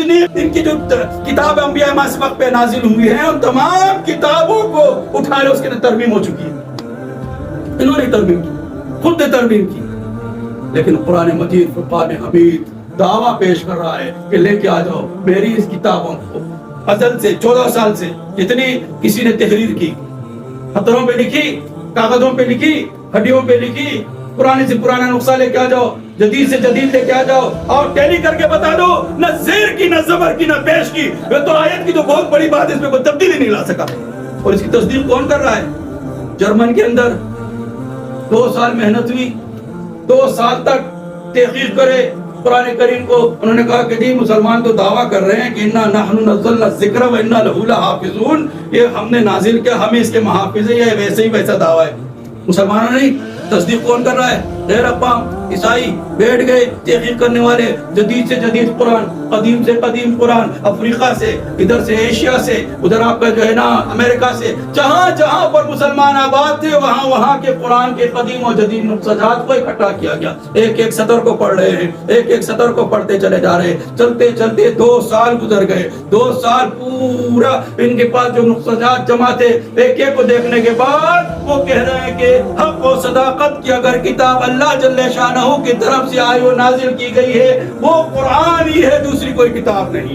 ان کی جو کتاب انبیاء ماہ سے وقت پہ نازل ہوئی ہیں ان تمام کتابوں کو اٹھا لے، اس کے اندر ترمیم ہو چکی ہے، انہوں نے ترمیم کی، خود نے ترمیم کی. لیکن قرآن مجید فرقان حمید دعویٰ پیش کر رہا ہے کہ لے کے آ جاؤ میری اس کتابوں کو. ازل سے 14 سال سے جتنی کسی نے تحریر کی، پتھروں پہ لکھی، کاغذوں پہ لکھی، ہڈیوں پہ لکھی، پرانے سے پرانا نسخہ لے کے آ جاؤ، جدید سے جدید لے کے آ جاؤ اور ٹیلی کر کے بتا دو، نہ زیر کی نہ زبر کی نہ پیش کی. یہ تو آیت کی تو بہت بڑی بات ہے، اس میں کوئی تبدیلی نہیں لا سکا. اور اس کی تصدیق کون کر رہا ہے؟ جرمن کے اندر 2 سال محنت ہوئی، 2 سال تک تحقیق کرے قرآن کریم کو. انہوں نے کہا کہ جی مسلمان تو دعویٰ کر رہے ہیں کہ انا نحن نزلنا الذکر و انا لہ لحافظون، یہ ہم نے نازل کیا، ہمیں اس کے محافظ ہیں. یہ ویسے ہی ویسا دعویٰ ہے. مسلمانوں نے تصدیق کون کر رہا ہے؟ غیر اقوام عیسائی بیٹھ گئے تحقیق کرنے والے، جدید سے جدید قرآن، قدیم سے قدیم قرآن، افریقہ سے، ادھر سے ایشیا سے، ادھر آپ کا جو ہے نا امریکہ سے، جہاں جہاں پر مسلمان آباد تھے وہاں وہاں کے قرآن کے قدیم و جدید نقصات کو اکٹھا کیا گیا. ایک ایک سطر کو پڑھ رہے ہیں، ایک ایک سطر کو پڑھتے چلے جا رہے ہیں. چلتے چلتے 2 سال گزر گئے. 2 سال پورا ان کے پاس جو نقصات جمع تھے ایک ایک کو دیکھنے کے بعد وہ کہہ رہے ہیں کہ حق و صداقت کی اگر کتاب اللہ جل شانہ کی طرف سے آئی و نازل کی گئی ہے وہ قرآن ہی ہے، دوسری کوئی کتاب نہیں.